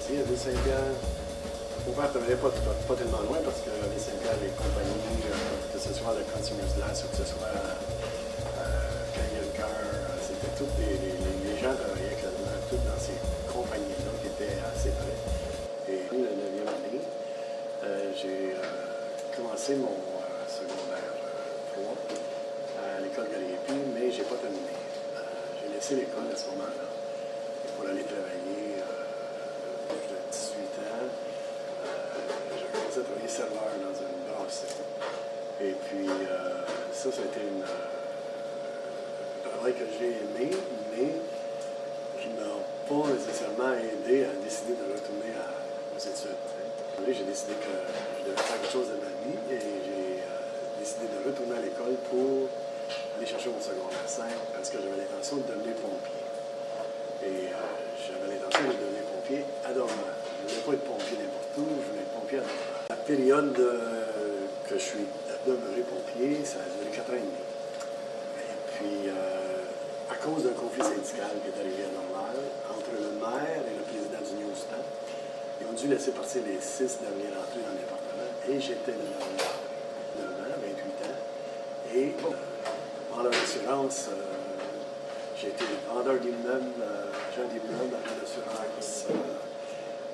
ici, à Ville-Saint-Pierre. Mon père ne travaillait pas tellement loin parce que Ville-Saint-Pierre, les compagnies, que ce soit le Consumers Glass ou que ce soit Canyon Car, c'était tous les gens travaillaient quasiment tous dans ces compagnies-là qui étaient assez près. Et la 9e année, j'ai commencé mon secondaire 3 à l'école Gariépy, mais je n'ai pas terminé. J'ai laissé l'école à ce moment-là pour aller travailler à l'âge de 18 ans. J'ai commencé à travailler serveur dans une brasserie. Et puis, ça a été un travail que j'ai aimé, mais qui ne m'a pas nécessairement aidé à décider de retourner aux études. J'ai décidé que je devais faire quelque chose de ma vie et j'ai décidé de retourner à l'école pour aller chercher mon secondaire 5 parce que j'avais l'intention de devenir pompier. Et j'avais l'intention de devenir pompier à Dorval. Je ne voulais pas être pompier n'importe où, je voulais être pompier à Dorval. La période que je suis demeuré pompier, ça a duré 4 ans et demi. Et puis, à cause d'un conflit syndical qui est arrivé à Dorval, entre le maire et le président du Newstan, ils ont dû laisser partir les 6 derniers rentrés dans le département. Et j'étais le dernier, 9 ans, 28 ans. Et dans leur assurance, j'ai été vendeur d'immeubles, agent d'immeubles, agent d'assurance.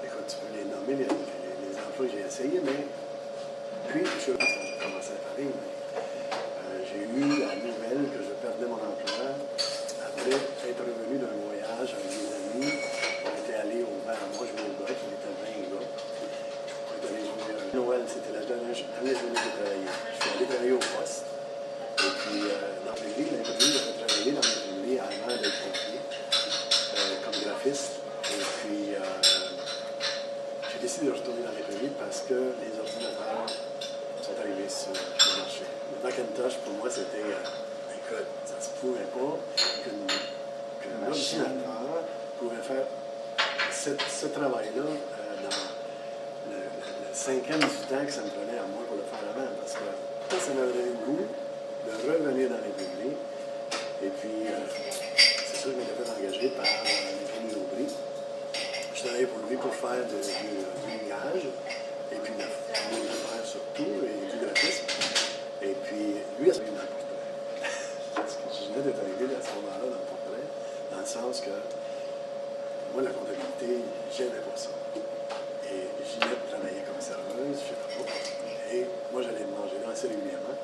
Écoute, tu peux les nommer, les emplois que j'ai essayés, mais puis, j'ai commencé à parler, mais j'ai eu la nouvelle que je perdais mon emploi après être revenu d'un voyage avec des amis. On était allés au bar à moi, jouer au golf, on était 20 gars. On est allé jouer à Noël, c'était la dernière journée que j'ai travaillé. Je suis allé travailler au poste. Et puis, dans l'imprimerie, j'avais travaillé dans l'imprimerie avant d'être pompier, comme graphiste. Et puis, j'ai décidé de retourner dans l'imprimerie parce que les ordinateurs sont arrivés sur le marché. Le Macintosh, pour moi, c'était... écoute, ça se pouvait pas qu'un ordinateur pouvait faire ce travail-là dans le 5e du temps que ça me prenait à moi pour le faire avant. Parce que ça m'avait donné le goût de revenir dans l'imprimerie. Et puis, c'est sûr que je m'étais fait engager par l'imprimerie Aubry. Je travaillais pour lui pour faire du lignage, et puis de faire surtout, et du graphisme. Et puis, lui, a suivi dans le portrait. Je venais d'être arrivé à ce moment-là dans le portrait, dans le sens que moi, la comptabilité, j'aimais pas ça. Et Ginette travaillait comme serveuse, je sais pas quoi. Et moi, j'allais manger là assez régulièrement.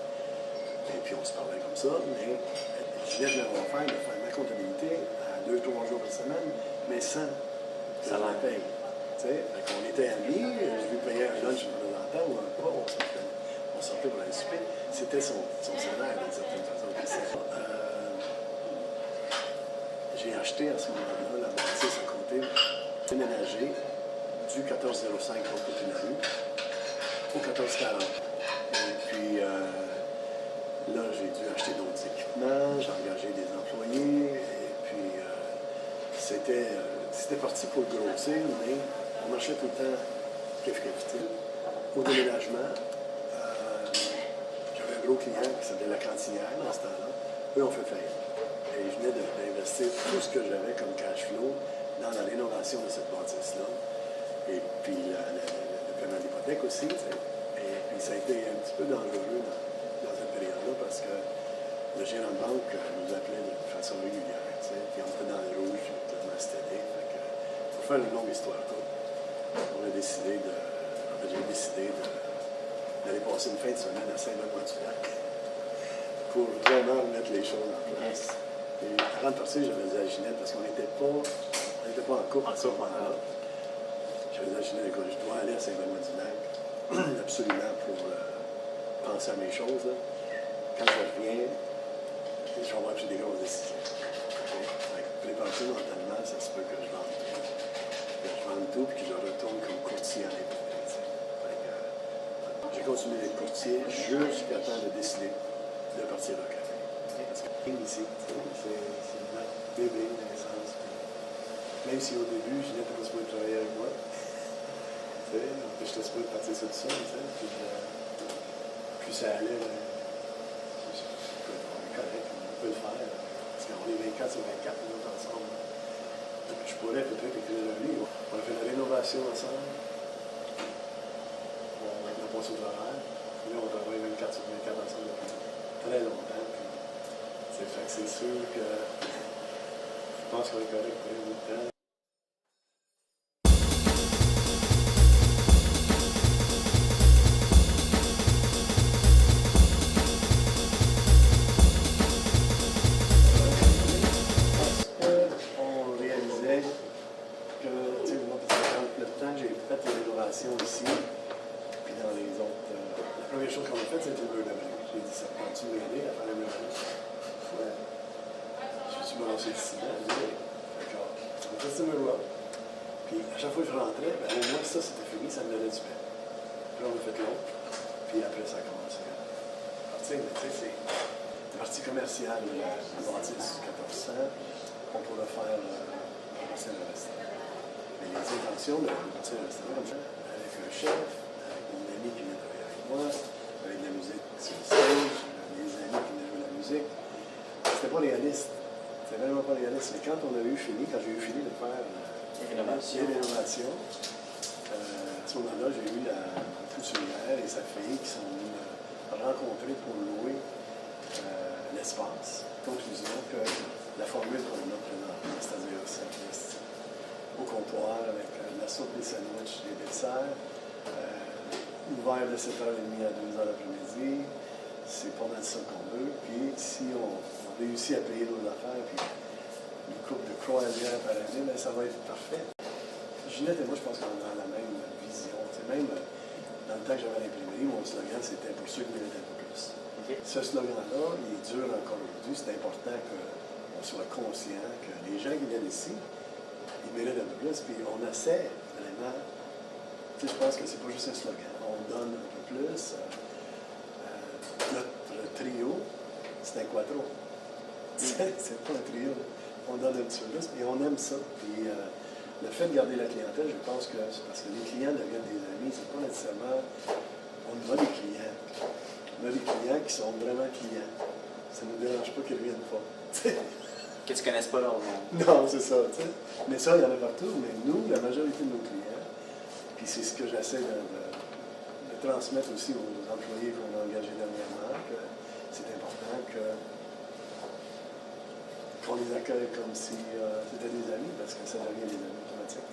Et puis, on se parlait comme ça, mais Ginette m'avait offert de faire ma comptabilité à 2-3 jours par semaine, mais sans ça la paye. On était amis, je lui payais un lunch de temps en temps ou un repas, on sortait pour aller souper. C'était son salaire d'une certaine façon. J'ai acheté à ce moment-là la bâtisse à côté, déménagé du 1405 au Côté-Nahue au 1440. Et puis là, j'ai dû acheter d'autres équipements, j'ai engagé des employés, et puis c'était parti pour grossir, mais on marchait tout le temps kif-kif. Au déménagement, j'avais un gros client qui s'appelait La Cantinière dans ce temps-là. Eux ont fait faillite. Et je venais d'investir tout ce que j'avais comme cash flow dans la rénovation de cette bâtisse-là. Et puis le paiement d'hypothèque aussi. T'sais. Et puis ça a été un petit peu dangereux dans cette période-là parce que le gérant de banque nous appelait de façon régulière. Puis on était dans le rouge, complètement stédé. Pour faire une longue histoire courte, j'ai décidé d'aller passer une fin de semaine à Saint-Benoît-du-Lac pour vraiment mettre les choses en place. Et avant de partir, j'avais dit à Ginette, parce qu'on n'était pas en couple à ce moment-là. J'avais dit à Ginette, écoute, je dois aller à Saint-Benoît-du-Lac absolument pour penser à mes choses. Là. Quand je reviens, je vais avoir pris des grosses décisions. Préparer mentalement, ça se peut que je vende tout. Je vende tout puis que je retourne comme courtier à l'imprimerie. J'ai continué d'être courtier jusqu'à temps de décider de partir au café. Parce que ici, c'est notre bébé de naissance. Même si au début, je n'étais pas supposé travailler avec moi. J'étais supposé partir sur tout ça. Puis ça allait. On est correct, on peut le faire. Parce qu'on est 24 sur 24, nous autres ensemble. Je pourrais peut-être écrire un livre. On a fait la rénovation ensemble. On n'a pas sur l'horaire. Puis là, on travaille 24 sur 24 ensemble depuis très longtemps. Puis, c'est sûr que je pense qu'on est correct pour un bout de temps. Ici, puis dans les autres. La première chose qu'on a faite, c'était le mur de briques. J'ai dit, ça prend-tu m'aider à faire le mur de briques? Ouais. Je me suis balancé le ciment. J'ai dit, d'accord. On a fait ce mur-là. Puis à chaque fois que je rentrais, ben, au moins ça, c'était fini, ça me donnait du pain. Puis là, on a fait l'autre. Puis après, ça a commencé à partir. Mais tu sais, c'est la partie commerciale de la bâtisse du 1400. On pourrait faire commencer le restaurant. Mais les intentions de bâtir le restaurant comme ça, avec un chef, avec mon ami qui vient travailler avec moi, avec de la musique sur le stage, des amis qui venaient jouer de la musique. C'était pas réaliste. C'était vraiment pas réaliste. Mais quand on a eu fini, quand j'ai eu fini de faire la rénovation, à ce moment-là, j'ai eu la couturière et sa fille qui sont venues me rencontrer pour louer l'espace. Conclusion que la formule qu'on a présentement, c'est-à-dire au comptoir avec la soupe, des sandwichs, des desserts, ouvert de 7h30 à 2h l'après-midi. C'est pas mal ça qu'on veut. Puis si on réussit à payer nos affaires, puis une coupe de croisière par année, bien, ça va être parfait. Ginette et moi, je pense qu'on a la même vision. C'est même dans le temps que j'avais à l'imprimerie, mon slogan, c'était pour ceux qui méritent un peu plus. Okay. Ce slogan-là, il est dur encore aujourd'hui. C'est important qu'on soit conscient que les gens qui viennent ici, ils méritent un peu plus. Puis on essaie vraiment. Tu sais, je pense que c'est pas juste un slogan. On donne un peu plus. Notre trio, c'est un quattro. C'est pas un trio. On donne un petit peu plus, et on aime ça. Puis le fait de garder la clientèle, je pense que c'est parce que les clients deviennent des amis. C'est pas nécessairement. On a des clients. On a des clients qui sont vraiment clients. Ça ne nous dérange pas qu'ils ne viennent pas. Que tu ne connaisses pas leur nom. Non, c'est ça. T'sais. Mais ça, il y en a partout. Mais nous, la majorité de nos clients, puis c'est ce que j'essaie de transmettre aussi aux employés qu'on a engagés dernièrement, que c'est important qu'on les accueille comme si c'était des amis, parce que ça devient des amis automatiques.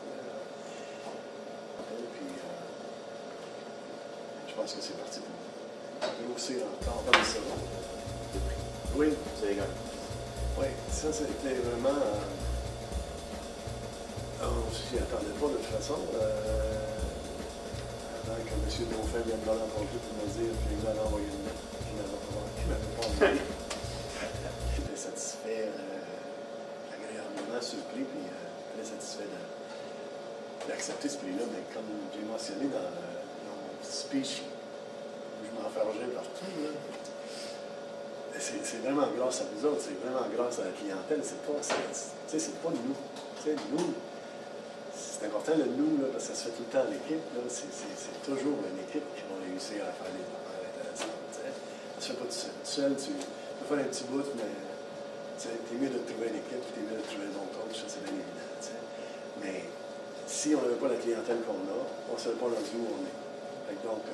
Puis, je pense que c'est parti pour grossir encore comme ça. Oui. C'est égal. Oui, ça, c'était vraiment. On ne s'y attendait pas de toute façon. Avant que M. Dauphin vienne me rencontrer pour me dire qu'il m'avait envoyé une lettre qu'il ne m'avait pas envoyée. J'étais satisfait, agréablement surpris, puis très satisfait d'accepter ce prix-là. Mais comme j'ai mentionné dans mon speech, où je m'enfargeais partout, là, c'est vraiment grâce à vous autres, c'est vraiment grâce à la clientèle, c'est pas nous. Nous, c'est important le nous, là, parce que ça se fait tout le temps en équipe. C'est toujours une équipe qui va réussir à faire des affaires intéressantes. T'sais. Ça se fait pas tout seul. Tout seul, tu peux faire un petit bout, mais t'es mieux de trouver une équipe, t'es mieux de trouver un bon coach, ça c'est bien évident. T'sais. Mais si on n'avait pas la clientèle qu'on a, on ne serait pas rendu où on est. Donc,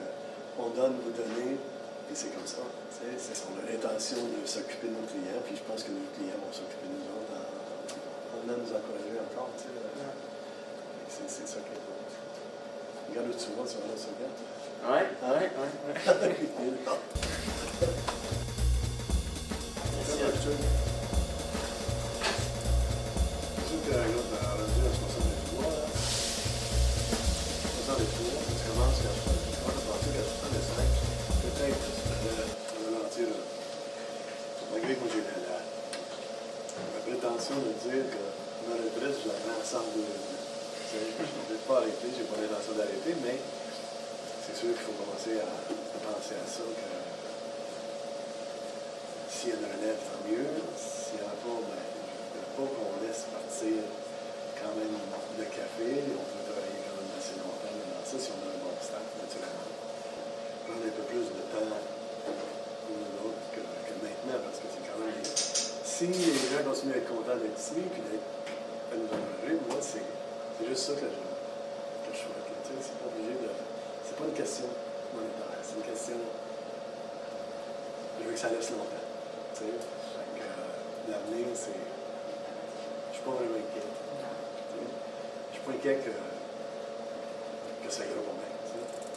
on donne, vous donnez, et c'est comme ça. On a l'intention de s'occuper de nos clients, puis je pense que nos clients vont s'occuper de nous autres en venant nous encourager encore. C'est ça qui est bon. Regarde où tu vas sur la sauvegarde. Oui. Merci à vous. C'est sûr que l'autre, on a dit à 63, tu commences à partir à 65, peut-être ralentir. Malgré que j'ai la prétention de dire que ma retraite, je la prends à 102 ans. Je ne vais pas arrêter, je n'ai pas l'intention d'arrêter, mais c'est sûr qu'il faut commencer à penser à ça, que s'il y a une relève, tant mieux. S'il n'y en a pas, ben, je ne veux pas qu'on laisse partir quand même le café. On peut travailler quand même assez longtemps dans ça, si on a un bon staff, naturellement. Prendre un peu plus de temps pour nous autres que maintenant, parce que c'est quand même... Si les gens continuent à être contents d'être ici, puis d'être à nous honorer, moi, c'est juste ça que je souhaite. Tu sais, c'est pas obligé de. C'est pas une question monétaire, c'est une question. Je veux que ça laisse longtemps. Tu sais, l'avenir, c'est. Je suis pas vraiment inquiet. Tu sais. Je suis pas inquiet que ça ira pas bien. Tu sais.